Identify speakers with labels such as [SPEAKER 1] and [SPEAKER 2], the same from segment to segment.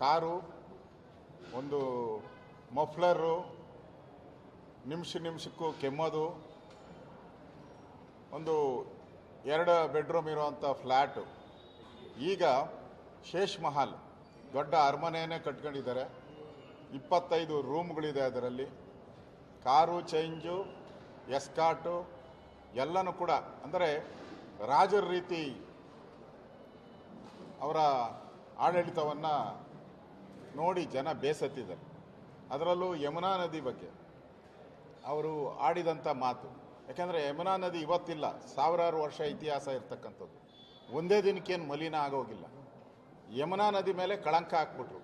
[SPEAKER 1] Car, ಒಂದು ಮಫ್ಲರು, ನಿಮಿಷಕ್ಕೂ ಕೆಮ್ಮೋದು, ಒಂದು 2 bedroom ಇರುವಂಥ ಫ್ಲ್ಯಾಟು. ಈಗ ಶೇಷ್ ಮಹಲ್ ದೊಡ್ಡ ಅರಮನೆಯೇ ಕಟ್ಕೊಂಡಿದ್ದಾರೆ. 25 ರೂಮ್ಗಳಿದೆ ಅದರಲ್ಲಿ. ಕಾರು ಚೇಂಜು, ಎಸ್ಕಾಟು ಎಲ್ಲನೂ ಕೂಡ ಅಂದರೆ ರಾಜರ ರೀತಿ ಅವರ ಆಡಳಿತವನ್ನು ನೋಡಿ ಜನ ಬೇಸತ್ತಿದ್ದಾರೆ. ಅದರಲ್ಲೂ ಯಮುನಾ ನದಿ ಬಗ್ಗೆ ಅವರು ಆಡಿದಂಥ ಮಾತು, ಯಾಕೆಂದರೆ ಯಮುನಾ ನದಿ ಇವತ್ತಿಲ್ಲ, ಸಾವಿರಾರು ವರ್ಷ ಇತಿಹಾಸ ಇರ್ತಕ್ಕಂಥದ್ದು. ಒಂದೇ ದಿನಕ್ಕೇನು ಮಲಿನ ಆಗೋಗಿಲ್ಲ. ಯಮುನಾ ನದಿ ಮೇಲೆ ಕಳಂಕ ಹಾಕ್ಬಿಟ್ರು.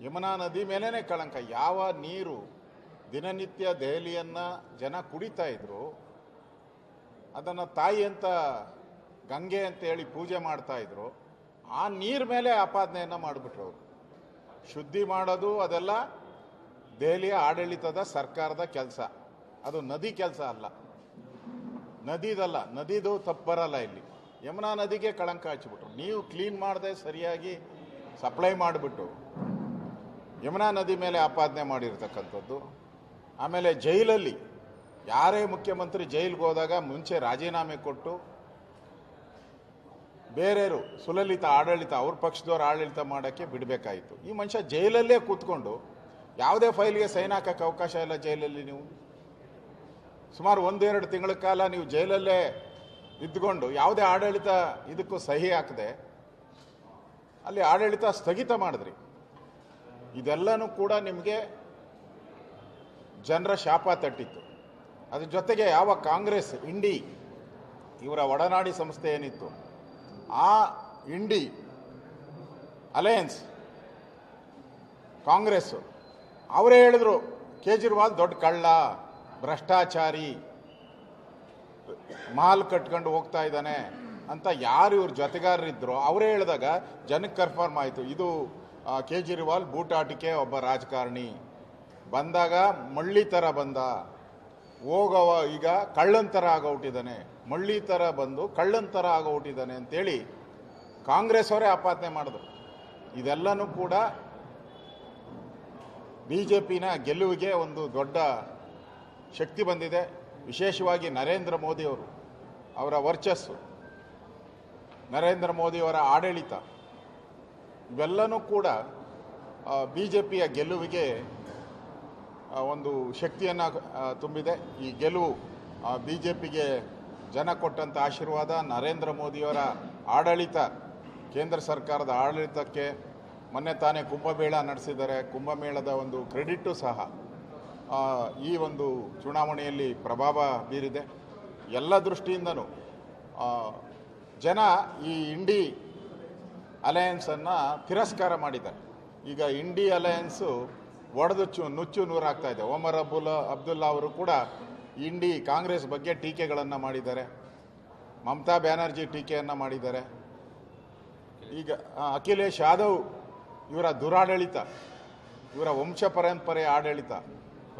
[SPEAKER 1] ಯಮುನಾ ನದಿ ಮೇಲೇ ಕಳಂಕ. ಯಾವ ನೀರು ದಿನನಿತ್ಯ ದೆಹಲಿಯನ್ನು ಜನ ಕುಡಿತಾ ಇದ್ರು, ಅದನ್ನು ತಾಯಿ ಅಂತ ಗಂಗೆ ಅಂತೇಳಿ ಪೂಜೆ ಮಾಡ್ತಾ ಇದ್ರು, ಆ ನೀರು ಮೇಲೆ ಆಪಾದನೆಯನ್ನು ಮಾಡಿಬಿಟ್ರು ಅವರು. ಶುದ್ಧಿ ಮಾಡೋದು ಅದೆಲ್ಲ ದೆಹಲಿಯ ಆಡಳಿತದ ಸರ್ಕಾರದ ಕೆಲಸ, ಅದು ನದಿ ಕೆಲಸ ಅಲ್ಲ, ನದಿದಲ್ಲ. ನದಿದು ತಪ್ಪು ಬರಲ್ಲ ಇಲ್ಲಿ. ಯಮುನಾ ನದಿಗೆ ಕಳಂಕ ಹಚ್ಚಿಬಿಟ್ರು. ನೀವು ಕ್ಲೀನ್ ಮಾಡದೆ ಸರಿಯಾಗಿ ಸಪ್ಲೈ ಮಾಡಿಬಿಟ್ಟು ಯಮುನಾ ನದಿ ಮೇಲೆ ಆಪಾದನೆ ಮಾಡಿರ್ತಕ್ಕಂಥದ್ದು. ಆಮೇಲೆ ಜೈಲಲ್ಲಿ ಯಾರೇ ಮುಖ್ಯಮಂತ್ರಿ ಜೈಲಿಗೆ ಹೋದಾಗ ಮುಂಚೆ ರಾಜೀನಾಮೆ ಕೊಟ್ಟು ಬೇರೆಯವರು ಸುಲಲಿತ ಆಡಳಿತ, ಅವ್ರ ಪಕ್ಷದವ್ರು ಆಡಳಿತ ಮಾಡೋಕ್ಕೆ ಬಿಡಬೇಕಾಯಿತು. ಈ ಮನುಷ್ಯ ಜೈಲಲ್ಲೇ ಕೂತ್ಕೊಂಡು ಯಾವುದೇ ಫೈಲ್ಗೆ ಸೈನ್ ಹಾಕೋಕ್ಕೆ ಅವಕಾಶ ಇಲ್ಲ ಜೈಲಲ್ಲಿ. ನೀವು ಸುಮಾರು 1-2 ತಿಂಗಳ ಕಾಲ ನೀವು ಜೈಲಲ್ಲೇ ಇದ್ದುಕೊಂಡು ಯಾವುದೇ ಆಡಳಿತ ಇದಕ್ಕೂ ಸಹಿ ಹಾಕದೆ ಅಲ್ಲಿ ಆಡಳಿತ ಸ್ಥಗಿತ ಮಾಡಿದ್ರಿ. ಇದೆಲ್ಲನೂ ಕೂಡ ನಿಮಗೆ ಜನರ ಶಾಪ ತಟ್ಟಿತ್ತು. ಅದ್ರ ಜೊತೆಗೆ ಯಾವ ಕಾಂಗ್ರೆಸ್ ಇಂಡಿ ಇವರ ಒಡನಾಡಿ ಸಂಸ್ಥೆ ಏನಿತ್ತು, ಆ ಇಂಡಿ ಅಲಯನ್ಸ್ ಕಾಂಗ್ರೆಸ್ ಅವರೇ ಹೇಳಿದ್ರು ಕೇಜ್ರಿವಾಲ್ ದೊಡ್ಡ ಕಳ್ಳ, ಭ್ರಷ್ಟಾಚಾರಿ, ಮಾಲ್ ಕಟ್ಕೊಂಡು ಹೋಗ್ತಾ ಇದ್ದಾನೆ ಅಂತ ಯಾರು ಇವ್ರ ಜೊತೆಗಾರರಿದ್ರು ಅವರೇ ಹೇಳಿದಾಗ ಜನಕ್ಕೆ ಕನ್ಫರ್ಮ್ ಆಯಿತು, ಇದು ಕೇಜ್ರಿವಾಲ್ ಬೂಟಾಟಿಕೆ ಒಬ್ಬ ರಾಜಕಾರಣಿ. ಬಂದಾಗ ಮಳ್ಳಿ ಥರ ಬಂದ, ಹೋಗವ ಈಗ ಕಳ್ಳನ ಥರ ಆಗೋಗ್ಬಿಟ್ಟಿದ್ದಾನೆ, ಮಳ್ಳಿ ಥರ ಬಂದು ಕಳ್ಳನ ಥರ ಆಗೋಗ್ಬಿಟ್ಟಿದ್ದಾನೆ ಅಂತೇಳಿ ಕಾಂಗ್ರೆಸ್ ಅವರೇ ಆಪಾದನೆ ಮಾಡಿದ್ರು. ಇದೆಲ್ಲನೂ ಕೂಡ BJPನ ಗೆಲುವಿಗೆ ಒಂದು ದೊಡ್ಡ ಶಕ್ತಿ ಬಂದಿದೆ. ವಿಶೇಷವಾಗಿ ನರೇಂದ್ರ ಮೋದಿಯವರು, ಅವರ ವರ್ಚಸ್ಸು, ನರೇಂದ್ರ ಮೋದಿಯವರ ಆಡಳಿತ, ಇವೆಲ್ಲನೂ ಕೂಡ BJPಯ ಗೆಲುವಿಗೆ ಒಂದು ಶಕ್ತಿಯನ್ನು ತುಂಬಿದೆ. ಈ ಗೆಲುವು BJPಗೆ ಜನ ಕೊಟ್ಟಂಥ ಆಶೀರ್ವಾದ, ನರೇಂದ್ರ ಮೋದಿಯವರ ಆಡಳಿತ, ಕೇಂದ್ರ ಸರ್ಕಾರದ ಆಡಳಿತಕ್ಕೆ. ಮೊನ್ನೆ ತಾನೇ ಕುಂಭಮೇಳ ನಡೆಸಿದ್ದಾರೆ. ಕುಂಭಮೇಳದ ಒಂದು ಕ್ರೆಡಿಟು ಸಹ ಈ ಒಂದು ಚುನಾವಣೆಯಲ್ಲಿ ಪ್ರಭಾವ ಬೀರಿದೆ. ಎಲ್ಲ ದೃಷ್ಟಿಯಿಂದನೂ ಜನ ಈ ಇಂಡಿ ಅಲಯನ್ಸನ್ನು ತಿರಸ್ಕಾರ ಮಾಡಿದ್ದಾರೆ. ಈಗ ಇಂಡಿ ಅಲಯನ್ಸು ಒಡೆದು ನುಚ್ಚು ನೂರಾಗ್ತಾ ಇದೆ. ಒಮರ್ ಅಬ್ದುಲ್ಲಾ ಅವರು ಕೂಡ ಇಂಡಿ ಕಾಂಗ್ರೆಸ್ ಬಗ್ಗೆ ಟೀಕೆಗಳನ್ನು ಮಾಡಿದ್ದಾರೆ. ಮಮತಾ ಬ್ಯಾನರ್ಜಿ ಟೀಕೆಯನ್ನು ಮಾಡಿದ್ದಾರೆ. ಈಗ ಅಖಿಲೇಶ್ ಯಾದವ್ ಇವರ ದುರಾಡಳಿತ, ಇವರ ವಂಶ ಪರಂಪರೆ ಆಡಳಿತ,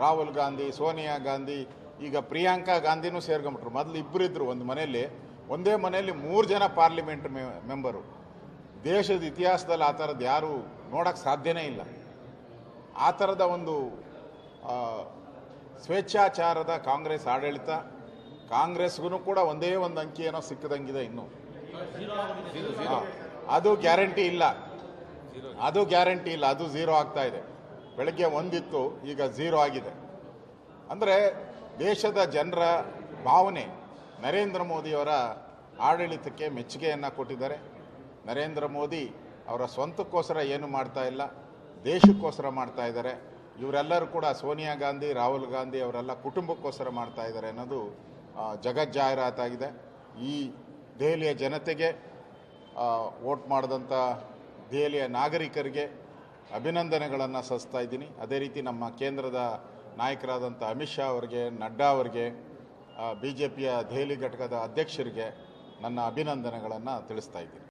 [SPEAKER 1] ರಾಹುಲ್ ಗಾಂಧಿ, ಸೋನಿಯಾ ಗಾಂಧಿ, ಈಗ ಪ್ರಿಯಾಂಕಾ ಗಾಂಧಿನೂ ಸೇರ್ಕೊಂಬಿಟ್ರು. ಮೊದಲು ಇಬ್ಬರಿದ್ದರು ಒಂದು ಮನೆಯಲ್ಲಿ, ಒಂದೇ ಮನೆಯಲ್ಲಿ 3 ಜನ ಪಾರ್ಲಿಮೆಂಟ್ ಮೆಂಬರು. ದೇಶದ ಇತಿಹಾಸದಲ್ಲಿ ಆ ಥರದ್ದು ಯಾರೂ ನೋಡೋಕ್ಕೆ ಸಾಧ್ಯನೇ ಇಲ್ಲ. ಆ ಥರದ ಒಂದು ಸ್ವೇಚ್ಛಾಚಾರದ ಕಾಂಗ್ರೆಸ್ ಆಡಳಿತ. ಕಾಂಗ್ರೆಸ್ಗೂ ಕೂಡ ಒಂದೇ ಒಂದು ಅಂಕಿ ಏನೋ ಸಿಕ್ಕದಂಗಿದೆ ಇನ್ನೂ. ಅದು ಗ್ಯಾರಂಟಿ ಇಲ್ಲ, ಅದು 0 ಆಗ್ತಾ ಇದೆ. ಬೆಳಗ್ಗೆ 1 ಇತ್ತು, ಈಗ 0 ಆಗಿದೆ. ಅಂದರೆ ದೇಶದ ಜನರ ಭಾವನೆ ನರೇಂದ್ರ ಮೋದಿಯವರ ಆಡಳಿತಕ್ಕೆ ಮೆಚ್ಚುಗೆಯನ್ನು ಕೊಟ್ಟಿದ್ದಾರೆ. ನರೇಂದ್ರ ಮೋದಿ ಅವರ ಸ್ವಂತಕ್ಕೋಸ್ಕರ ಏನು ಮಾಡ್ತಾ ಇಲ್ಲ, ದೇಶಕ್ಕೋಸ್ಕರ ಮಾಡ್ತಾ ಇದ್ದಾರೆ. ಇವರೆಲ್ಲರೂ ಕೂಡ ಸೋನಿಯಾ ಗಾಂಧಿ, ರಾಹುಲ್ ಗಾಂಧಿ ಅವರೆಲ್ಲ ಕುಟುಂಬಕ್ಕೋಸ್ಕರ ಮಾಡ್ತಾ ಇದ್ದಾರೆ ಅನ್ನೋದು ಜಗಜ್ಜಾಹೀರಾತಾಗಿದೆ. ಈ ದೆಹಲಿಯ ಜನತೆಗೆ, ವೋಟ್ ಮಾಡಿದಂಥ ದೆಹಲಿಯ ನಾಗರಿಕರಿಗೆ ಅಭಿನಂದನೆಗಳನ್ನು ಸಲ್ಲಿಸ್ತಾ ಇದ್ದೀನಿ. ಅದೇ ರೀತಿ ನಮ್ಮ ಕೇಂದ್ರದ ನಾಯಕರಾದಂಥ ಅಮಿತ್ ಶಾ ಅವರಿಗೆ, ನಡ್ಡಾ ಅವರಿಗೆ, BJPಯ ದೆಹಲಿ ಘಟಕದ ಅಧ್ಯಕ್ಷರಿಗೆ ನನ್ನ ಅಭಿನಂದನೆಗಳನ್ನು ತಿಳಿಸ್ತಾ ಇದ್ದೀನಿ.